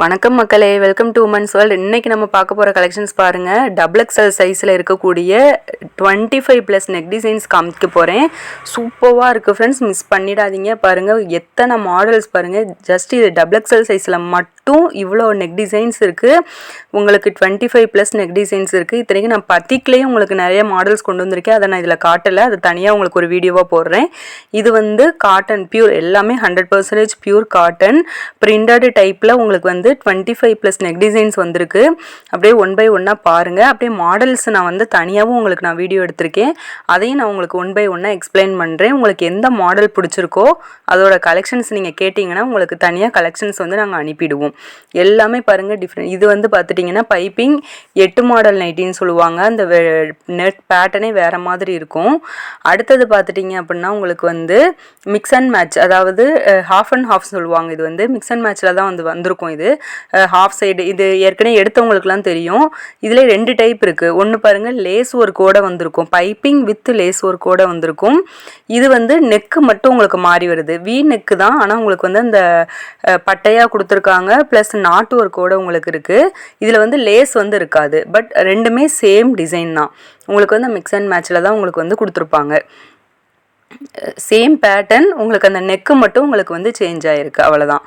வணக்கம் மக்களே, welcome to women's world. இன்றைக்கி நம்ம பார்க்க போகிற கலெக்ஷன்ஸ் பாருங்கள். டபுள் எக்ஸ்எல் சைஸில் இருக்கக்கூடிய 25+ நெக் டிசைன்ஸ் காமிக்க போகிறேன். சூப்பராக இருக்குது ஃப்ரெண்ட்ஸ், மிஸ் பண்ணிடாதீங்க. பாருங்கள் எத்தனை மாடல்ஸ் பாருங்கள். ஜஸ்ட் இது டபுள் எக்ஸ்எல் சைஸில் மட்டும் இவ்வளோ நெக் டிசைன்ஸ் இருக்குது. உங்களுக்கு 25+ நெக் டிசைன்ஸ் இருக்குது. இத்தனைக்கு நான் பத்திக்லேயும் உங்களுக்கு நிறைய மாடல்ஸ் கொண்டு வந்திருக்கேன். அதை நான் இதில் காட்டலை, அது தனியாக உங்களுக்கு ஒரு வீடியோவாக போடுறேன். இது வந்து காட்டன் பியூர், எல்லாமே 100% பியூர் காட்டன் பிரிண்டட் டைப்பில் உங்களுக்கு வந்து 25+ நெக் டிசைன்ஸ் வந்திருக்கு. அப்படியே ஒன் பை ஒன்னாக பாருங்கள். அப்படியே மாடல்ஸ் நான் வந்து தனியாகவும் உங்களுக்கு நான் வீடியோ எடுத்திருக்கேன். அதையும் நான் உங்களுக்கு ஒன் பை ஒன்னாக எக்ஸ்பிளைன் பண்ணுறேன். உங்களுக்கு எந்த மாடல் பிடிச்சிருக்கோ அதோட கலெக்ஷன்ஸ் நீங்கள் கேட்டிங்கன்னா உங்களுக்கு தனியாக கலெக்ஷன்ஸ் வந்து நாங்கள் அனுப்பிடுவோம். எல்லாமே பாருங்கள் டிஃப்ரெண்ட். இது வந்து பார்த்துட்டிங்கன்னா பைப்பிங் 8 மாடல் நைட்டின்னு சொல்லுவாங்க. அந்த நெட் பேட்டர்னே வேறு மாதிரி இருக்கும். அடுத்தது பார்த்துட்டிங்க அப்படின்னா உங்களுக்கு வந்து மிக்ஸ் அண்ட் மேட்ச், அதாவது ஹாஃப் அண்ட் ஹாஃப் சொல்லுவாங்க. இது வந்து மிக்ஸ் அண்ட் மேட்ச்சில் தான் வந்திருக்கும். இது ஹாஃப் சைடு, இது ஏற்கனவே எடுத்தவங்களுக்குலாம் தெரியும். இதில் 2 டைப் இருக்குது. ஒன்று பாருங்கள், லேஸ் ஒர்க்கோட வந்திருக்கும், பைப்பிங் வித் லேஸ் ஒர்க்கோட வந்திருக்கும். இது வந்து நெக்கு மட்டும் உங்களுக்கு மாறி வருது, வி நெக்கு தான். ஆனால் உங்களுக்கு வந்து அந்த பட்டையாக கொடுத்துருக்காங்க, ப்ளஸ் நாட்டு ஒர்க்கோட உங்களுக்கு இருக்குது. இதில் வந்து லேஸ் வந்து இருக்காது, பட் ரெண்டுமே சேம் டிசைன் தான். உங்களுக்கு வந்து மிக்ஸ் அண்ட் மேட்ச்சில் தான் உங்களுக்கு வந்து கொடுத்துருப்பாங்க. சேம் பேட்டர்ன், உங்களுக்கு அந்த நெக்கு மட்டும் உங்களுக்கு வந்து சேஞ்ச் ஆகிருக்கு, அவ்வளோதான்.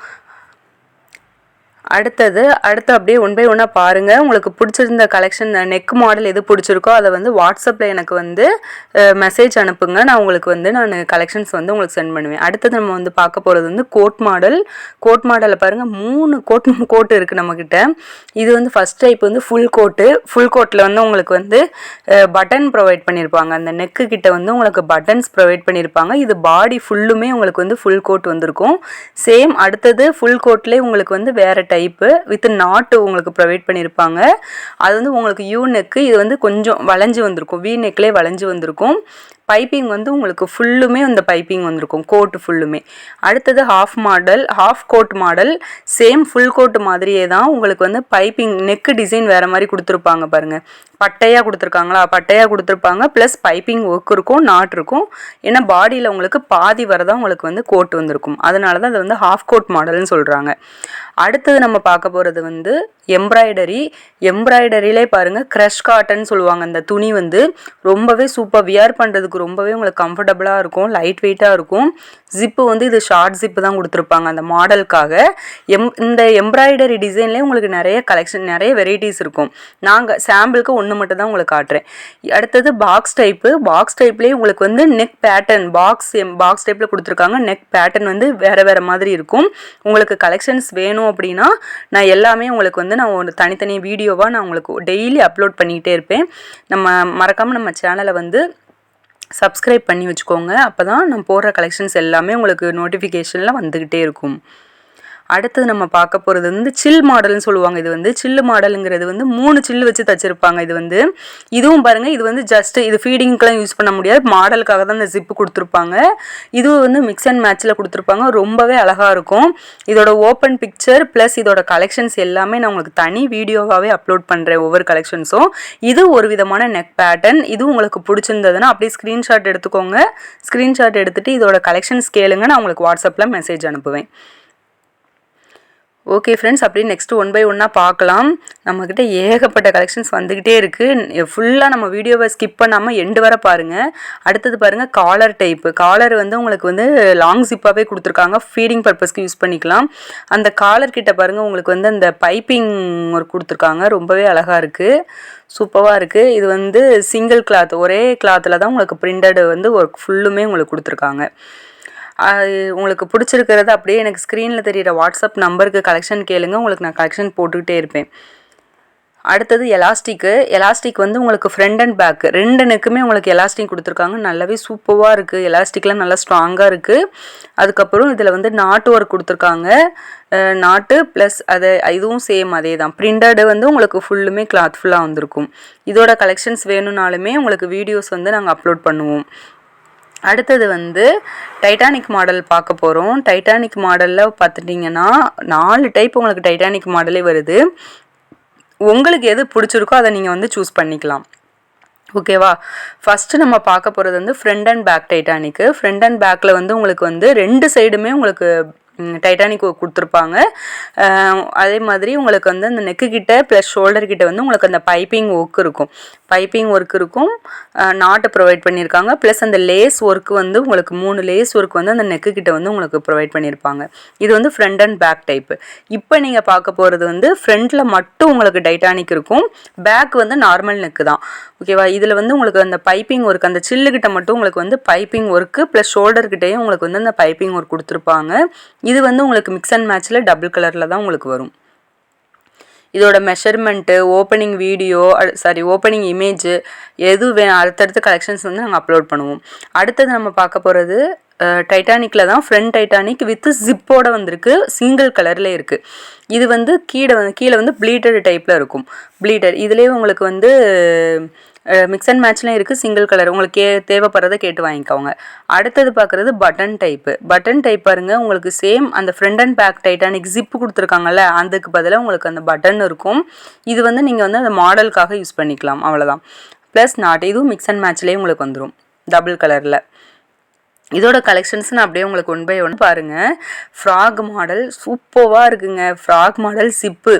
அடுத்து அப்படியே ஒன் பை ஒன்னாக பாருங்கள். உங்களுக்கு பிடிச்சிருந்த கலெக்ஷன் நெக் மாடல் எது பிடிச்சிருக்கோ அதை வந்து வாட்ஸ்அப்பில் எனக்கு வந்து மெசேஜ் அனுப்புங்க. நான் உங்களுக்கு வந்து நான் கலெக்ஷன்ஸ் வந்து உங்களுக்கு சென்ட் பண்ணுவேன். அடுத்தது நம்ம வந்து பார்க்க போகிறது வந்து கோட் மாடல். கோட் மாடலில் பாருங்கள் 3 கோட் இருக்குது நம்மக்கிட்ட. இது வந்து ஃபஸ்ட் டைப் வந்து ஃபுல் கோட்டு. ஃபுல் கோட்டில் வந்து உங்களுக்கு வந்து பட்டன் ப்ரொவைட் பண்ணியிருப்பாங்க. அந்த நெக்கு கிட்ட வந்து உங்களுக்கு பட்டன்ஸ் ப்ரொவைட் பண்ணியிருப்பாங்க. இது பாடி ஃபுல்லுமே உங்களுக்கு வந்து ஃபுல் கோட் வந்திருக்கும். சேம் அடுத்தது ஃபுல் கோட்லேயே உங்களுக்கு வந்து வேறு டைப்பு வித் நாட்டு உங்களுக்கு ப்ரொவைட் பண்ணியிருப்பாங்க. அது வந்து உங்களுக்கு யூ நெக்கு, இது வந்து கொஞ்சம் வளைஞ்சு வந்திருக்கும், வி நெக்லேயே வளைஞ்சு வந்திருக்கும். பைப்பிங் வந்து உங்களுக்கு ஃபுல்லுமே அந்த பைப்பிங் வந்திருக்கும், கோட்டு ஃபுல்லுமே. அடுத்தது half model, half coat model. Same full coat மாதிரியே தான் உங்களுக்கு வந்து பைப்பிங் நெக்கு டிசைன் வேறு மாதிரி கொடுத்துருப்பாங்க. பாருங்கள், பட்டையாக கொடுத்துருக்காங்களா, பட்டையாக கொடுத்துருப்பாங்க, ப்ளஸ் பைப்பிங் ஒர்க் இருக்கும், நாட் இருக்கும். ஏன்னா பாடியில் உங்களுக்கு பாதி வரதான் உங்களுக்கு வந்து கோட் வந்திருக்கும். அதனால தான் அது வந்து ஹாஃப் கோட் மாடல்னு சொல்கிறாங்க. அடுத்தது நம்ம பார்க்க போகிறது வந்து எம்ப்ராய்டரி. எம்ப்ராய்டரியிலே பாருங்கள் க்ரஷ் காட்டன் சொல்லுவாங்க. அந்த துணி வந்து ரொம்பவே சூப்பர், வியர் பண்ணுறதுக்கு ரொம்பவே உங்களுக்கு கம்ஃபர்டபுளாக இருக்கும், லைட் வெயிட்டாக இருக்கும். ஜிப்பு வந்து இது ஷார்ட் ஜிப்பு தான் கொடுத்துருப்பாங்க அந்த மாடலுக்காக. இந்த எம்ப்ராய்டரி டிசைன்லேயே உங்களுக்கு நிறைய கலெக்ஷன், நிறைய வெரைட்டிஸ் இருக்கும். நாங்கள் சாம்பிளுக்கு ஒன்று மட்டும் தான் உங்களுக்கு காட்டுறேன். அடுத்தது பாக்ஸ் டைப்பு. பாக்ஸ் டைப்லேயே உங்களுக்கு வந்து நெக் பேட்டர்ன் பாக்ஸ் டைப்பில் கொடுத்துருக்காங்க. நெக் பேட்டர்ன் வந்து வேறு மாதிரி இருக்கும். உங்களுக்கு கலெக்ஷன்ஸ் வேணும் அப்படின்னா நான் எல்லாமே உங்களுக்கு வந்து நான் ஒரு தனித்தனி வீடியோவாக நான் உங்களுக்கு டெய்லி அப்லோட் பண்ணிக்கிட்டே இருப்பேன். மறக்காமல் நம்ம சேனலை வந்து சப்ஸ்கிரைப் பண்ணி வச்சுக்கோங்க. அப்போ தான் நான் போடுற கலெக்ஷன்ஸ் எல்லாமே உங்களுக்கு நோட்டிஃபிகேஷனில் வந்துக்கிட்டே இருக்கும். அடுத்தது நம்ம பார்க்க போகிறது வந்து சில் மாடல்னு சொல்லுவாங்க. இது வந்து சில்லு மாடலுங்கிறது வந்து 3 சில்லு வச்சு தச்சிருப்பாங்க. இது வந்து இதுவும் பாருங்கள், இது வந்து ஜஸ்ட் இது ஃபீடிங்க்கெலாம் யூஸ் பண்ண முடியாது, மாடலுக்காக தான் இந்த ஜிப்பு கொடுத்துருப்பாங்க. இதுவும் வந்து மிக்ஸ் அண்ட் மேட்ச்சில் கொடுத்துருப்பாங்க. ரொம்பவே அழகாக இருக்கும். இதோட ஓப்பன் பிக்சர் ப்ளஸ் இதோட கலெக்ஷன்ஸ் எல்லாமே நான் உங்களுக்கு தனி வீடியோவாகவே அப்லோட் பண்ணுறேன், ஒவ்வொரு கலெக்ஷன்ஸும். இது ஒரு விதமான நெக் பேட்டர்ன். இதுவும் உங்களுக்கு பிடிச்சிருந்ததுன்னா அப்படியே ஸ்க்ரீன்ஷாட் எடுத்துக்கோங்க. ஸ்க்ரீன்ஷாட் எடுத்துகிட்டு இதோட கலெக்ஷன்ஸ் கேளுங்க, நான் உங்களுக்கு வாட்ஸ்அப்பில் மெசேஜ் அனுப்புவேன். ஓகே ஃப்ரெண்ட்ஸ், அப்படியே நெக்ஸ்ட்டு ஒன் பை ஒன்னாக பார்க்கலாம். நம்மக்கிட்ட ஏகப்பட்ட கலெக்ஷன்ஸ் வந்துக்கிட்டே இருக்குது. ஃபுல்லாக நம்ம வீடியோவை ஸ்கிப் பண்ணாமல் எண்டு வர பாருங்கள். அடுத்தது பாருங்கள் காலர் டைப்பு. காலர் வந்து உங்களுக்கு வந்து லாங் ஜிப்பாகவே கொடுத்துருக்காங்க, ஃபீடிங் பர்பஸ்க்கு யூஸ் பண்ணிக்கலாம். அந்த காலர் கிட்ட பாருங்கள் உங்களுக்கு வந்து அந்த பைப்பிங் ஒரு கொடுத்துருக்காங்க. ரொம்பவே அழகாக இருக்குது, சூப்பராக இருக்குது. இது வந்து சிங்கிள் கிளாத், ஒரே கிளாத்தில் தான் உங்களுக்கு பிரிண்டட் வந்து ஒர்க் ஃபுல்லுமே உங்களுக்கு கொடுத்துருக்காங்க. உங்களுக்கு பிடிச்சிருக்கிறது அப்படியே எனக்கு ஸ்க்ரீனில் தெரிகிற வாட்ஸ்அப் நம்பருக்கு கலெக்ஷன் கேளுங்க, உங்களுக்கு நான் கலெக்ஷன் போட்டுக்கிட்டே இருப்பேன். அடுத்தது எலாஸ்டிக் வந்து உங்களுக்கு ஃப்ரண்ட் அண்ட் பேக் 2 நெக்குமே உங்களுக்கு எலாஸ்டிக் கொடுத்துருக்காங்க. நல்லாவே சூப்பராக இருக்குது. எலாஸ்டிக்லாம் நல்லா ஸ்ட்ராங்காக இருக்குது. அதுக்கப்புறம் இதில் வந்து நாட்டு ஒர்க் கொடுத்துருக்காங்க. நாட்டு ப்ளஸ் இதுவும் சேம் அதே தான். பிரிண்டடு வந்து உங்களுக்கு ஃபுல்லுமே கிளாத் ஃபுல்லாக வந்திருக்கும். இதோட கலெக்ஷன்ஸ் வேணும்னாலுமே உங்களுக்கு வீடியோஸ் வந்து நாங்கள் அப்லோட் பண்ணுவோம். அடுத்தது வந்து டைட்டானிக் மாடல் பார்க்க போகிறோம். டைட்டானிக் மாடலில் பார்த்துட்டிங்கன்னா 4 டைப் உங்களுக்கு டைட்டானிக் மாடலே வருது. உங்களுக்கு எது பிடிச்சிருக்கோ அதை நீங்கள் வந்து சூஸ் பண்ணிக்கலாம். ஓகேவா? ஃபஸ்ட்டு நம்ம பார்க்க போகிறது வந்து ஃப்ரண்ட் அண்ட் பேக் டைட்டானிக்கு. ஃப்ரண்ட் அண்ட் பேக்கில் வந்து உங்களுக்கு வந்து 2 சைடுமே உங்களுக்கு டைட்டானிக் ஒர்க் கொடுத்துருப்பாங்க. அதே மாதிரி உங்களுக்கு வந்து அந்த நெக்கு கிட்ட ப்ளஸ் ஷோல்டர் கிட்ட வந்து உங்களுக்கு அந்த பைப்பிங் ஒர்க் இருக்கும். நாட்டு ப்ரொவைட் பண்ணியிருக்காங்க. ப்ளஸ் அந்த லேஸ் ஒர்க் வந்து உங்களுக்கு 3 லேஸ் ஒர்க் வந்து அந்த நெக்கு கிட்ட வந்து உங்களுக்கு ப்ரொவைட் பண்ணியிருப்பாங்க. இது வந்து ஃப்ரண்ட் அண்ட் பேக் டைப்பு. இப்போ நீங்கள் பார்க்க போகிறது வந்து ஃப்ரண்ட்டில் மட்டும் உங்களுக்கு டைட்டானிக் இருக்கும், பேக் வந்து நார்மல் நெக்கு தான். ஓகேவா? இதில் வந்து உங்களுக்கு அந்த பைப்பிங் ஒர்க் அந்த சில்லுக்கிட்ட மட்டும் உங்களுக்கு வந்து பைப்பிங் ஒர்க்கு ப்ளஸ் ஷோல்டர் கிட்டேயும் உங்களுக்கு வந்து அந்த பைப்பிங் ஒர்க் கொடுத்துருப்பாங்க. இது வந்து உங்களுக்கு மிக்ஸ் அண்ட் மேட்ச்சில் டபுள் கலரில் தான் உங்களுக்கு வரும். இதோட மெஷர்மெண்ட்டு, ஓப்பனிங் இமேஜ் எது அடுத்தடுத்த கலெக்ஷன்ஸ் வந்து நாங்கள் அப்லோட் பண்ணுவோம். அடுத்தது நம்ம பார்க்க போகிறது டைட்டானிக்கில் தான். ஃப்ரண்ட் டைட்டானிக் வித் ஜிப்போட வந்திருக்கு, சிங்கிள் கலரில் இருக்குது. இது வந்து கீழே வந்து ப்ளீட்டட் டைப்பில் இருக்கும். இதுலேயே உங்களுக்கு வந்து மிக்ஸ் அண்ட் மேட்ச்லாம் இருக்குது, சிங்கிள் கலர். உங்களுக்கு தேவைப்படுறதை கேட்டு வாங்கிக்கோங்க. அடுத்தது பார்க்குறது பட்டன் டைப் பாருங்கள். உங்களுக்கு சேம் அந்த front and back Titanic zip கொடுத்துருக்காங்கல்ல, அதுக்கு பதிலாக உங்களுக்கு அந்த பட்டன் இருக்கும். இது வந்து நீங்கள் வந்து அந்த மாடலுக்காக யூஸ் பண்ணிக்கலாம், அவ்வளோதான். ப்ளஸ் இதுவும் மிக்ஸ் அண்ட் மேட்ச்லேயே உங்களுக்கு வந்துடும் டபுள் கலரில். இதோட கலெக்ஷன்ஸ் நான் அப்படியே உங்களுக்கு 1 by 1 பாருங்கள். ஃப்ராக் மாடல் சூப்பராக இருக்குங்க. ஃப்ராக் மாடல் சிப்பு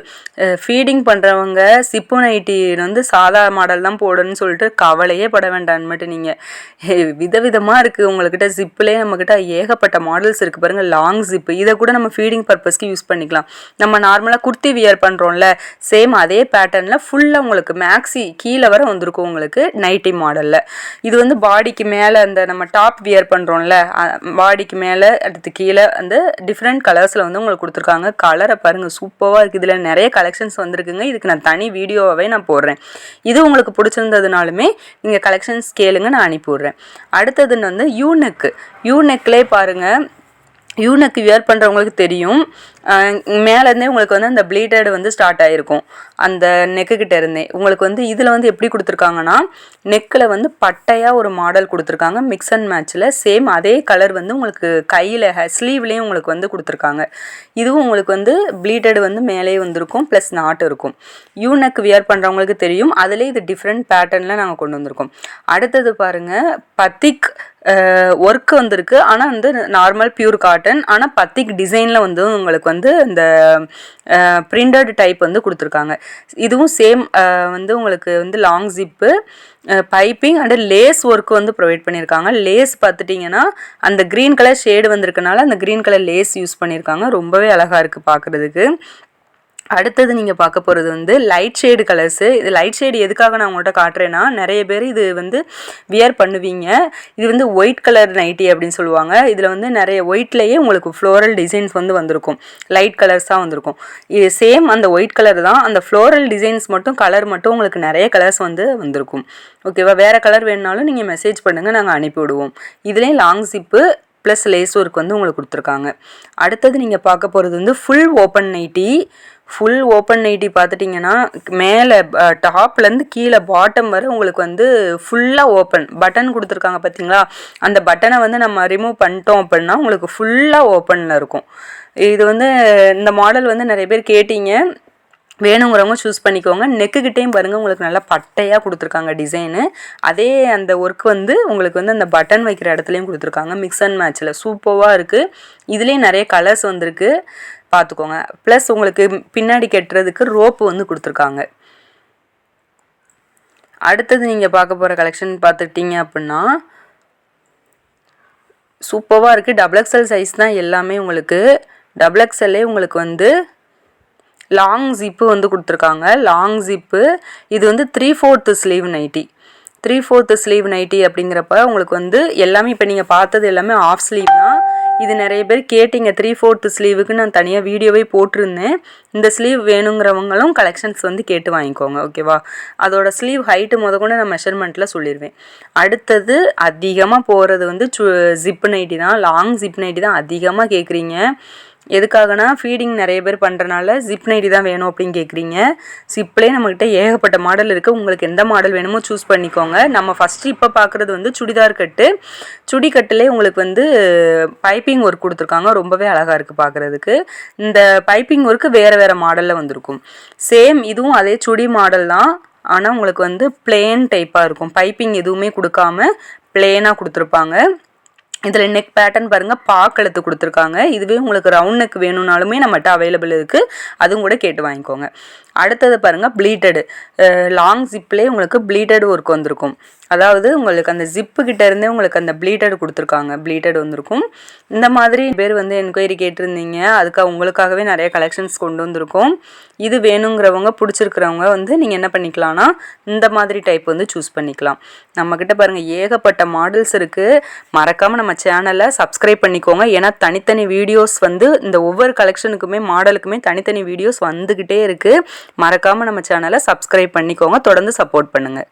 ஃபீடிங் பண்ணுறவங்க சிப்பு நைட்டி வந்து சாதா மாடல் தான் போடணும்னு சொல்லிட்டு கவலையே பட வேண்டான்னு மட்டும் நீங்கள் விதவிதமாக இருக்குது உங்கள்கிட்ட. ஜிப்புலேயே நம்மக்கிட்ட ஏகப்பட்ட மாடல்ஸ் இருக்குது பாருங்கள். லாங் ஜிப்பு இதை கூட நம்ம ஃபீடிங் பர்பஸ்க்கு யூஸ் பண்ணிக்கலாம். நம்ம நார்மலாக குர்த்தி வியர் பண்ணுறோம்ல, சேம் அதே பேட்டர்னில் ஃபுல்லாக உங்களுக்கு மேக்ஸி கீழே வர வந்திருக்கும் உங்களுக்கு நைட்டி மாடலில். இது வந்து பாடிக்கு மேலே அந்த நம்ம டாப் வியர் பண்ணுறோம், பாடிக்கு மேலே அடுத்து கீழே அந்த டிஃப்ரெண்ட் கலர்ஸில் வந்து உங்களுக்கு கொடுத்துருக்காங்க. கலரை பாருங்கள் சூப்பராக இருக்குது. இதில் நிறைய கலெக்ஷன்ஸ் வந்திருக்குங்க. இதுக்கு நான் தனி வீடியோவாகவே நான் போடுறேன். இது உங்களுக்கு பிடிச்சிருந்ததுனாலுமே நீங்கள் கலெக்ஷன்ஸ் கேளுங்க, நான் அனுப்பிவிட்றேன். அடுத்ததுன்னு வந்து யூநெக்லேயே பாருங்கள். யூனெக் வியர் பண்ணுறவங்களுக்கு தெரியும், மேலேருந்தே உங்களுக்கு வந்து அந்த ப்ளீட்டட் வந்து ஸ்டார்ட் ஆகிருக்கும் அந்த நெக்குக்கிட்ட இருந்தே. உங்களுக்கு வந்து இதில் வந்து எப்படி கொடுத்துருக்காங்கன்னா, நெக்கில் வந்து பட்டையாக ஒரு மாடல் கொடுத்துருக்காங்க மிக்ஸ் அண்ட் மேட்ச்சில். சேம் அதே கலர் வந்து உங்களுக்கு கையில் ஸ்லீவ்லேயும் உங்களுக்கு வந்து கொடுத்துருக்காங்க. இதுவும் உங்களுக்கு வந்து ப்ளீட்டட் வந்து மேலே வந்திருக்கும், ப்ளஸ் நாட்டு இருக்கும். யூனெக் வியர் பண்ணுறவங்களுக்கு தெரியும், அதிலே இது டிஃப்ரெண்ட் பேட்டர்னில் நாங்கள் கொண்டு வந்திருக்கோம். அடுத்தது பாருங்கள், பத்திக் ஒர்க் வந்திருக்கு. ஆனால் வந்து நார்மல் பியூர் காட்டன், ஆனால் பத்திக் டிசைனில் வந்து உங்களுக்கு வந்து இந்த பிரிண்டட் டைப் வந்து கொடுத்துருக்காங்க. இதுவும் சேம் வந்து உங்களுக்கு வந்து long zip, piping and lace work வந்து ப்ரொவைட் பண்ணியிருக்காங்க. லேஸ் பார்த்துட்டிங்கன்னா அந்த க்ரீன் கலர் ஷேடு வந்திருக்கனால அந்த க்ரீன் கலர் லேஸ் யூஸ் பண்ணியிருக்காங்க. ரொம்பவே அழகாக இருக்குது பார்க்குறதுக்கு. அடுத்தது நீங்கள் பார்க்க போகிறது வந்து லைட் ஷேடு கலர்ஸு. இது லைட் ஷேடு எதுக்காக நான் உங்கள்கிட்ட காட்டுறேன்னா, நிறைய பேர் இது வந்து வியர் பண்ணுவீங்க. இது வந்து ஒயிட் கலர் நைட்டி அப்படின்னு சொல்லுவாங்க. இதில் வந்து நிறைய ஒயிட்லேயே உங்களுக்கு ஃப்ளோரல் டிசைன்ஸ் வந்து வந்திருக்கும், லைட் கலர்ஸாக வந்திருக்கும். இது சேம் அந்த ஒயிட் கலர் தான், அந்த ஃப்ளோரல் டிசைன்ஸ் மட்டும் கலர் மட்டும் உங்களுக்கு நிறைய கலர்ஸ் வந்து வந்திருக்கும். ஓகேவா? வேறு கலர் வேணுனாலும் நீங்கள் மெசேஜ் பண்ணுங்கள், நாங்கள் அனுப்பிவிடுவோம். இதுலேயும் long zip plus lace work வந்து உங்களுக்கு கொடுத்துருக்காங்க. அடுத்தது நீங்கள் பார்க்க போகிறது வந்து ஃபுல் ஓப்பன் நைட்டி பார்த்துட்டிங்கன்னா, மேலே டாப்லேருந்து கீழே பாட்டம் வரை உங்களுக்கு வந்து ஃபுல்லாக ஓப்பன் பட்டன் கொடுத்துருக்காங்க பார்த்தீங்களா? அந்த பட்டனை வந்து நம்ம ரிமூவ் பண்ணிட்டோம் அப்படின்னா உங்களுக்கு ஃபுல்லாக ஓப்பனில் இருக்கும். இது வந்து இந்த மாடல் வந்து நிறைய பேர் கேட்டீங்க, வேணுங்கிறவங்க சூஸ் பண்ணிக்கோங்க. நெக்குக்கிட்டேயும் பாருங்கள், உங்களுக்கு நல்லா பட்டையாக கொடுத்துருக்காங்க டிசைனு. அதே அந்த ஒர்க் வந்து உங்களுக்கு வந்து அந்த பட்டன் வைக்கிற இடத்துலையும் கொடுத்துருக்காங்க மிக்ஸ் அண்ட் மேட்ச்சில். சூப்பராக இருக்குது. இதுலேயும் நிறைய கலர்ஸ் வந்திருக்கு, பார்த்துக்கோங்க. ப்ளஸ் உங்களுக்கு பின்னாடி கட்டுறதுக்கு ரோப்பு வந்து கொடுத்துருக்காங்க. அடுத்தது நீங்கள் பார்க்க போகிற கலெக்ஷன் பார்த்துக்கிட்டிங்க அப்படின்னா சூப்பராக இருக்குது. XXL சைஸ் தான் எல்லாமே உங்களுக்கு. XXLே உங்களுக்கு வந்து லாங் ஜிப்பு வந்து கொடுத்துருக்காங்க. லாங் ஜிப்பு இது வந்து 3/4 ஸ்லீவ் நைட்டி. 3/4 ஸ்லீவ் நைட்டி அப்படிங்கிறப்ப உங்களுக்கு வந்து எல்லாமே இப்போ நீங்கள் பார்த்தது எல்லாமே ஆஃப் ஸ்லீவ் தான். இது நிறைய பேர் கேட்டிங்க, 3/4 ஸ்லீவுக்கு நான் தனியாக வீடியோவே போட்டிருந்தேன். இந்த ஸ்லீவ் வேணுங்கிறவங்களும் கலெக்ஷன்ஸ் வந்து கேட்டு வாங்கிக்கோங்க. ஓகேவா? அதோட ஸ்லீவ் ஹைட்டு முதற்கொண்டு நான் மெஷர்மெண்ட்டில் சொல்லிடுவேன். அடுத்தது அதிகமாக போகிறது வந்து ஜிப்பு நைட்டி தான். லாங் ஜிப் நைட்டி தான் அதிகமாக கேட்குறீங்க. எதுக்காகனா, ஃபீடிங் நிறைய பேர் பண்ணுறனால ஜிப் நைட்டி தான் வேணும் அப்படின்னு கேட்குறீங்க. ஜிப்லேயே நம்மக்கிட்ட ஏகப்பட்ட மாடல் இருக்குது. உங்களுக்கு எந்த மாடல் வேணுமோ சூஸ் பண்ணிக்கோங்க. நம்ம ஃபஸ்ட்டு இப்போ பார்க்குறது வந்து சுடிதார் கட்டு. சுடி கட்டுலேயே உங்களுக்கு வந்து பைப்பிங் ஒர்க் கொடுத்துருக்காங்க. ரொம்பவே அழகாக இருக்குது பார்க்குறதுக்கு. இந்த பைப்பிங் ஒர்க்கு வேறு மாடலில் வந்திருக்கும். சேம் இதுவும் அதே சுடி மாடல் தான், ஆனால் உங்களுக்கு வந்து பிளேன் டைப்பாக இருக்கும். பைப்பிங் எதுவுமே கொடுக்காம பிளேனாக கொடுத்துருப்பாங்க. இதில் நெக் பேட்டர்ன் பாருங்கள், பாக்கெழுத்து கொடுத்துருக்காங்க. இதுவே உங்களுக்கு ரவுண்ட் நெக் வேணும்னாலுமே நம்மகிட்ட அவைலபிள் இருக்குது, அதுவும் கூட கேட்டு வாங்கிக்கோங்க. அடுத்தது பாருங்கள், ப்ளீட்டடு லாங் ஜிப்லேயே உங்களுக்கு ப்ளீட்டட் ஒர்க் வந்திருக்கும். அதாவது உங்களுக்கு அந்த ஜிப்பு கிட்ட இருந்தே உங்களுக்கு அந்த ப்ளீட்டட் கொடுத்துருக்காங்க, ப்ளீட்டட் வந்திருக்கும். இந்த மாதிரி பேர் வந்து என்கொயரி கேட்டிருந்தீங்க, அதுக்காக உங்களுக்காகவே நிறைய கலெக்ஷன்ஸ் கொண்டு வந்திருக்கோம். இது வேணுங்கிறவங்க, பிடிச்சிருக்கிறவங்க வந்து நீங்கள் என்ன பண்ணிக்கலாம்னா இந்த மாதிரி டைப் வந்து சூஸ் பண்ணிக்கலாம். நம்மக்கிட்ட பாருங்கள் ஏகப்பட்ட மாடல்ஸ் இருக்குது. மறக்காமல் நம்ம சேனலை சப்ஸ்கிரைப் பண்ணிக்கோங்க. ஏன்னா தனித்தனி வீடியோஸ் வந்து இந்த ஒவ்வொரு கலெக்ஷனுக்குமே மாடலுக்குமே தனித்தனி வீடியோஸ் வந்துக்கிட்டே இருக்குது. மறக்காமல் நம்ம சேனலை சப்ஸ்கிரைப் பண்ணிக்கோங்க. தொடர்ந்து சப்போர்ட் பண்ணுங்கள்.